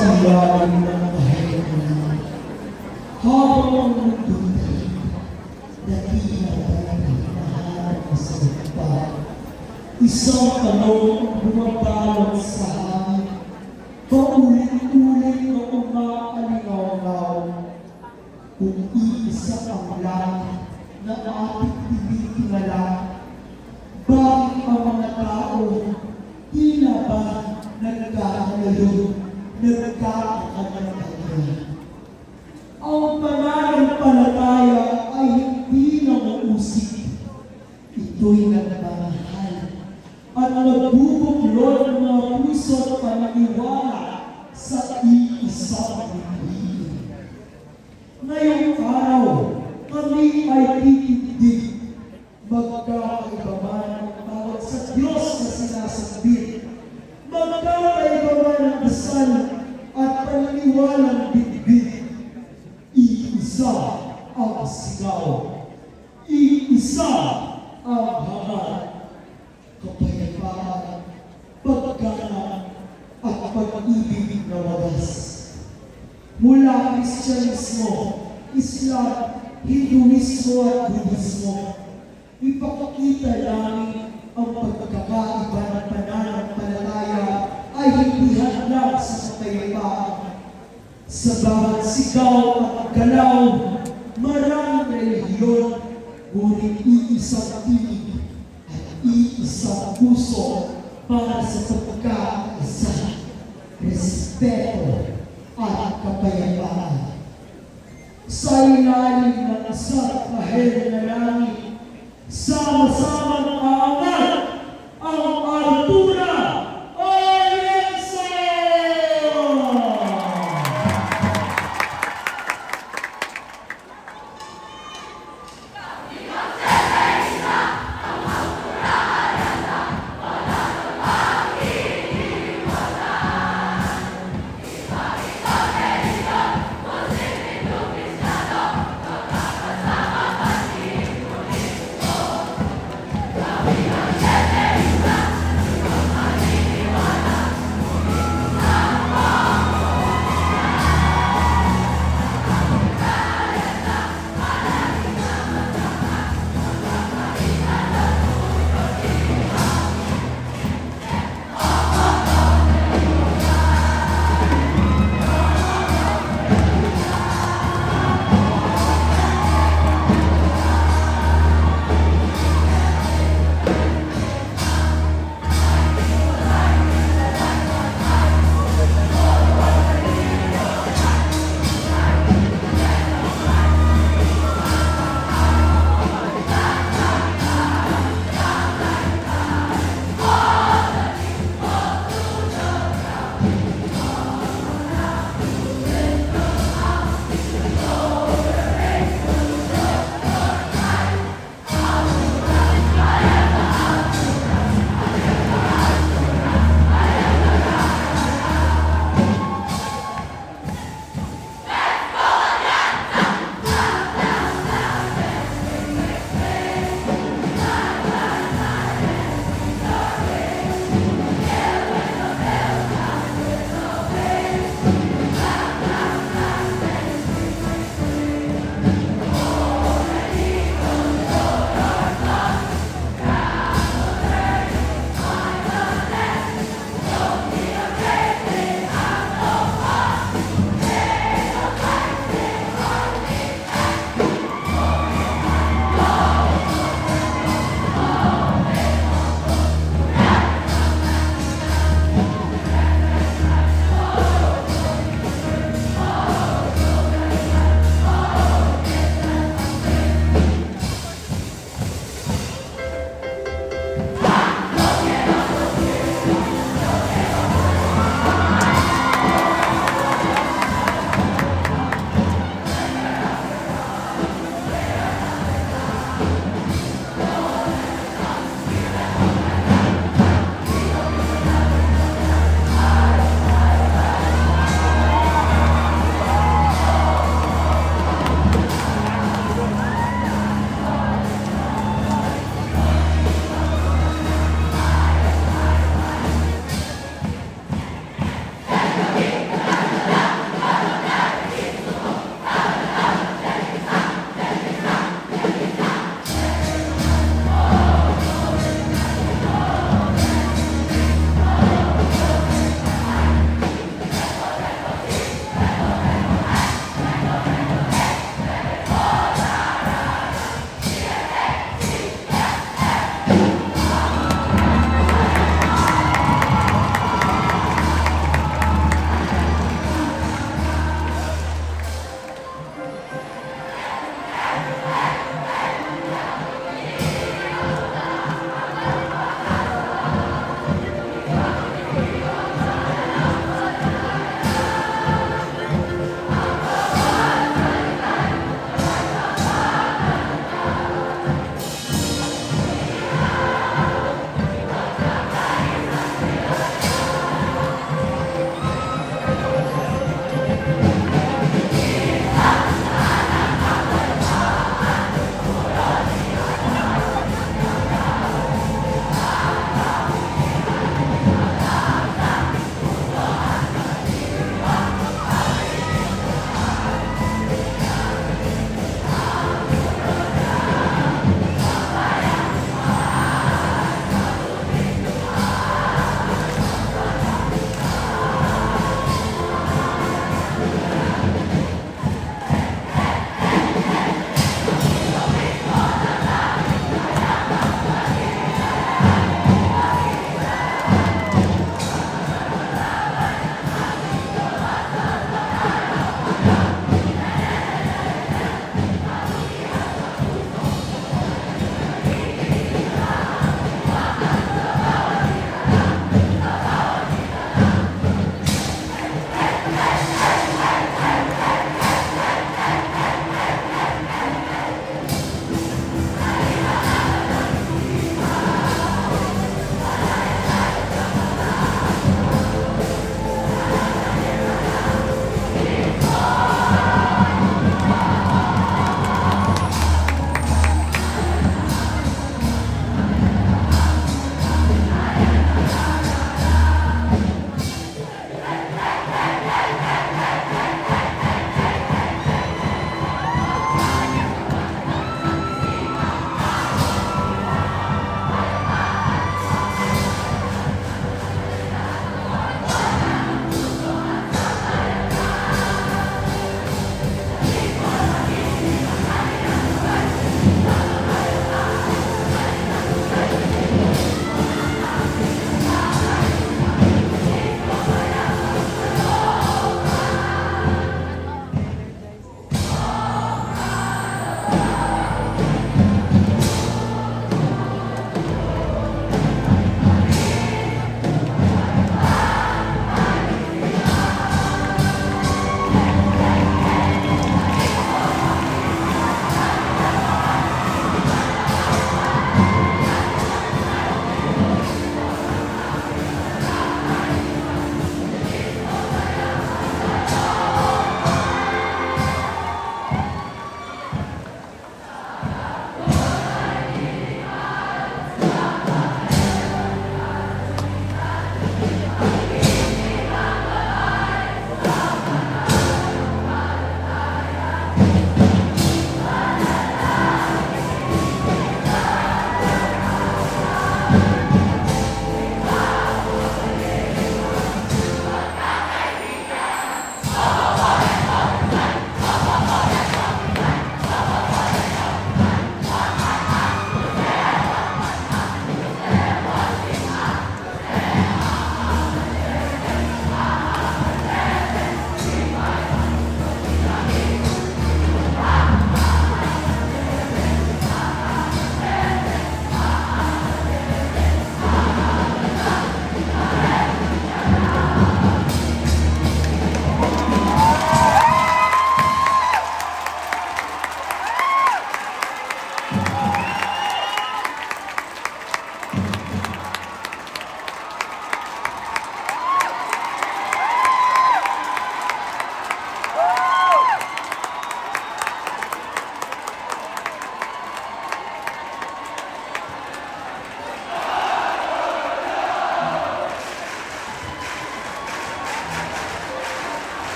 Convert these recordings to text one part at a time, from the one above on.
ilalim ng kahayanan, habang ang nagtuloy, nakita tayo nahanap na sa iba. Isang tanong ang bumabalot sa hangin, paulit-ulit na umaalingaw-ngaw. Kung iisa ang langit na ating tinitingala, bakit ang mga tao tila ba nagkakalayo, nagkakakagaya? Ang pananampalataya ay hindi nanguusik. Ito'y nagmamahal at nagbubuklod ng mga puso at paniniwala sa iisang Pilipinas. Ngayong araw, kami ay titindig. Magkakaiba man ang tawag sa Diyos na sinasambit. Magkakaiba man ang dasal at paniniwalang bitbit. Iisa ang sigaw. Iisa ang hangat. Kapayapaan, paggalang, at pag-ibig na wagas. Mula Kristyanismo, Islam, Hinduismo at Budismo, ipakikita namin ang pagkakaiba ng pananampalataya ay hindi hadlang sa kapayapaan. Sa bawat sigaw at galaw, maraming relihiyon, ngunit iisang tinig at iisang puso para sa pagkakaisa, respeto at kapayapaan. Sa ilalim ng isang kahel na langit, sama-samang aangat ang altura Alianza!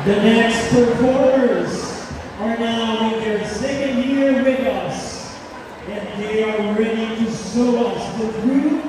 The next performers are now in their second year with us, and they are ready to show us the true